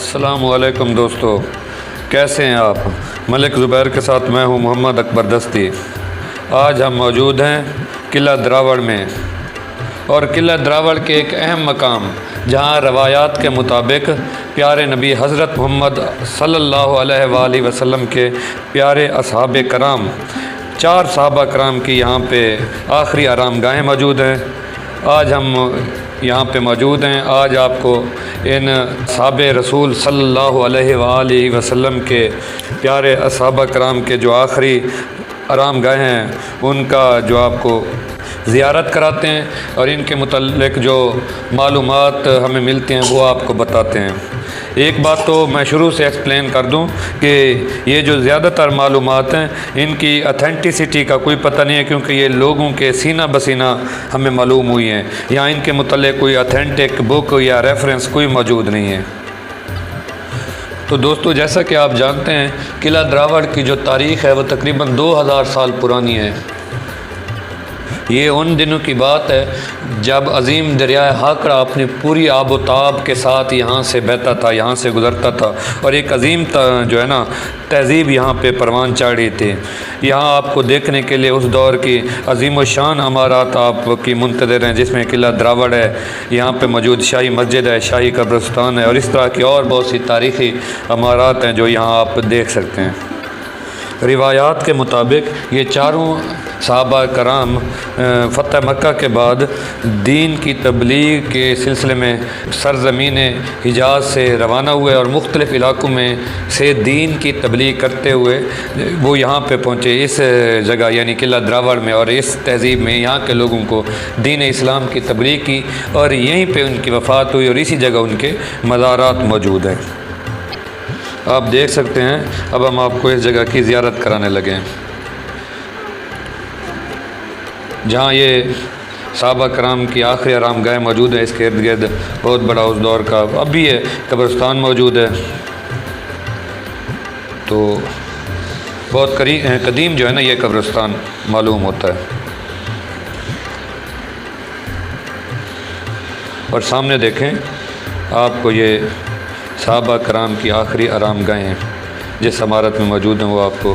अस्सलामुअलैकुम दोस्तों, कैसे हैं आप। मलिक ज़ुबैर के साथ मैं हूं मोहम्मद अकबर दस्ती। आज हम मौजूद हैं किला द्रावड़ में, और किला द्रावड़ के एक अहम मकाम जहां रवायात के मुताबिक प्यारे नबी हज़रत मोहम्मद सल्लल्लाहु अलैहि वसल्लम के प्यारे असहाबे कराम 4 सहाबा कराम की यहाँ पे आखिरी आरामगाहें मौजूद हैं। आज हम यहाँ पे मौजूद हैं। आज आपको इन सहाबे रसूल सल्लल्लाहु अलैहि वसल्लम के प्यारे असहाबा कराम के जो आखिरी आरामगाहें हैं उनका जो आपको ज़ियारत कराते हैं और इनके मुतल्लिक़ जो मालूमात हमें मिलती हैं वो आपको बताते हैं। एक बात तो मैं शुरू से एक्सप्लेन कर दूं कि ये जो ज़्यादातर मालूमात हैं इनकी अथेंटिसिटी का कोई पता नहीं है, क्योंकि ये लोगों के सीना बसीना हमें मालूम हुई हैं। यहाँ इनके मुतल्लिक़ कोई अथेंटिक बुक या रेफरेंस कोई मौजूद नहीं है। तो दोस्तों, जैसा कि आप जानते हैं किला द्रावड़ की जो तारीख़ है वो तकरीबन 2000 साल पुरानी है। ये उन दिनों की बात है जब अज़ीम दरिया हाकड़ा अपनी पूरी आबोताब के साथ यहाँ से बहता था, यहाँ से गुज़रता था, और एक अज़ीम जो है ना तहज़ीब यहाँ पे परवान चढ़ रही थी। यहाँ आपको देखने के लिए उस दौर की अज़ीम व शान अमारात आपकी मुंतज़र हैं, जिसमें किला द्रावड़ है, यहाँ पे मौजूद शाही मस्जिद है, शाही कब्रिस्तान है, और इस तरह की और बहुत सी तारीख़ी अमारात हैं जो यहाँ आप देख सकते हैं। रिवायात के मुताबिक ये चारों सहाबा कराम फ़तह मक्का के बाद दीन की तबलीग के सिलसिले में सरज़मीन हिजाज़ से रवाना हुए और मुख्तलिफ़ इलाक़ों में से दीन की तबलीग करते हुए वो यहाँ पे पहुँचे, इस जगह यानी किला द्रावड़ में, और इस तहज़ीब में यहाँ के लोगों को दीन इस्लाम की तबलीग की, और यहीं पे उनकी वफ़ात हुई, और इसी जगह उनके मज़ारात मौजूद हैं। आप देख सकते हैं। अब हम आपको इस जगह की ज़ियारत कराने लगे हैं जहाँ ये सहाबा कराम की आखिरी आरामगाह मौजूद है। इसके इर्द गिर्द बहुत बड़ा उस दौर का अब भी है कब्रिस्तान मौजूद है। तो बहुत कदीम जो है ना ये कब्रिस्तान मालूम होता है। और सामने देखें, आपको ये सहाबा कराम की आखिरी आरामगाहें जिस इमारत में मौजूद हैं वो आपको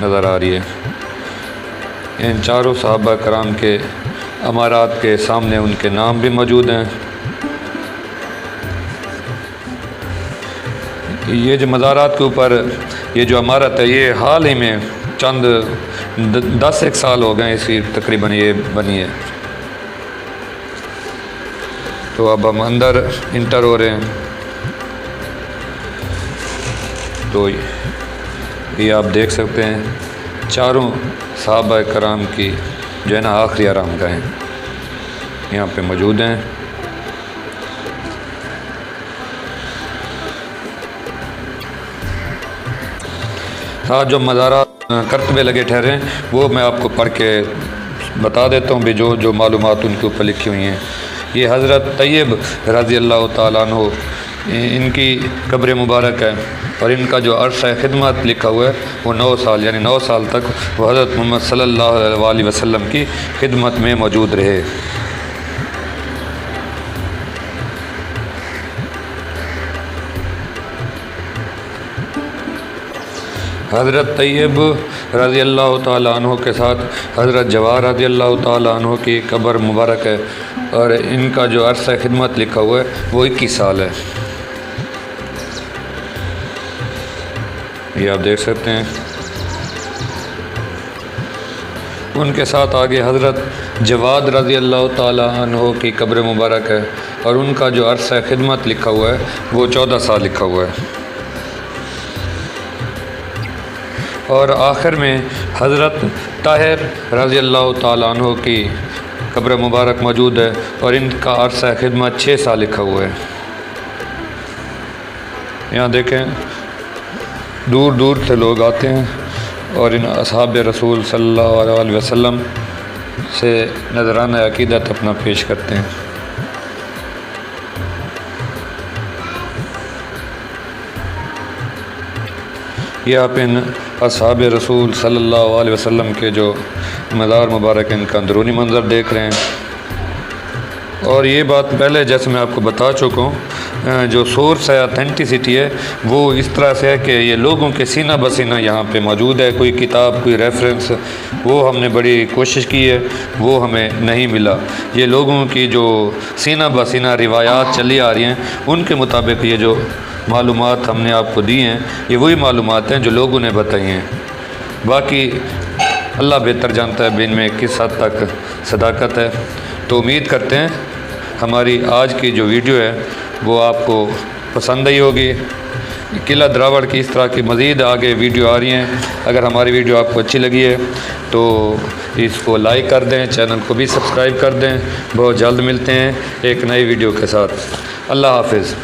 नज़र आ रही है। इन चारों सहाबा कराम के अमारात के सामने उनके नाम भी मौजूद हैं। ये जो मज़ारात के ऊपर ये जो इमारत है ये हाल ही में चंद 10 साल हो गए इसी तकरीबन ये बनी है। तो अब हम अंदर इंटर हो रहे हैं। तो ये आप देख सकते हैं चारों सहाबा कराम की जो है ना आखिरी आरामगाहें यहाँ पे मौजूद हैं। हाँ, जो मज़ारात करतबे लगे ठहरे हैं वो मैं आपको पढ़ के बता देता हूँ भी जो मालूमात उनके ऊपर लिखी हुई हैं। ये हज़रत तैयब रज़ी अल्लाह ताला अन्हु इनकी कब्र मुबारक है, और इनका जो अरसा खिदमत लिखा हुआ है वो 9 साल, यानी 9 साल तक वो हज़रत मोहम्मद सल्लल्लाहु अलैहि वसल्लम की खिदमत में मौजूद रहे। हज़रत तैयब रज़ी अल्लाह ताला अन्हु के साथ हज़रत जवार रज़ी अल्लाह ताला अन्हु की कब्र मुबारक है, और इनका जो अरसा खिदमत लिखा हुआ है वो 21 साल है। ये आप देख सकते हैं। उनके साथ आगे हज़रत जवाद रज़ी अल्लाह ताला अन्हु की कब्र मुबारक है, और उनका जो अरसा खिदमत लिखा हुआ है वो 14 साल लिखा हुआ है। और आखिर में हज़रत ताहिर रज़ी अल्लाह ताला अन्हु की कब्र मुबारक मौजूद है, और इनका अरसा खिदमत 6 साल लिखा हुआ है। यहाँ देखें, दूर दूर से लोग आते हैं और इन असहाबे रसूल सल्लल्लाहु अलैहि वसल्लम से नज़राना अक़ीदत अपना पेश करते हैं। ये आप इन असहाबे रसूल सल्लल्लाहु अलैहि वसल्लम के जो मज़ार मुबारक इनका अंदरूनी मंज़र देख रहे हैं। और ये बात पहले जैसे मैं आपको बता चुका हूँ, जो सोर्स है, ऑथेंटिसिटी है, वो इस तरह से है कि ये लोगों के सीना बसीना यहाँ पे मौजूद है। कोई किताब, कोई रेफरेंस, वो हमने बड़ी कोशिश की है, वो हमें नहीं मिला। ये लोगों की जो सीना बसीना रिवायात चली आ रही हैं, उनके मुताबिक ये जो मालूमात हमने आपको दी हैं, ये वही मालूमात हैं जो लोगों ने बताई हैं। बाकी अल्लाह बेहतर जानता है इनमें किस हद तक सदाकत है। तो उम्मीद करते हैं हमारी आज की जो वीडियो है वो आपको पसंद आई होगी। किला द्रावड़ की इस तरह की मज़ीद आगे वीडियो आ रही हैं। अगर हमारी वीडियो आपको अच्छी लगी है तो इसको लाइक कर दें, चैनल को भी सब्सक्राइब कर दें। बहुत जल्द मिलते हैं एक नई वीडियो के साथ। अल्लाह हाफ़िज़।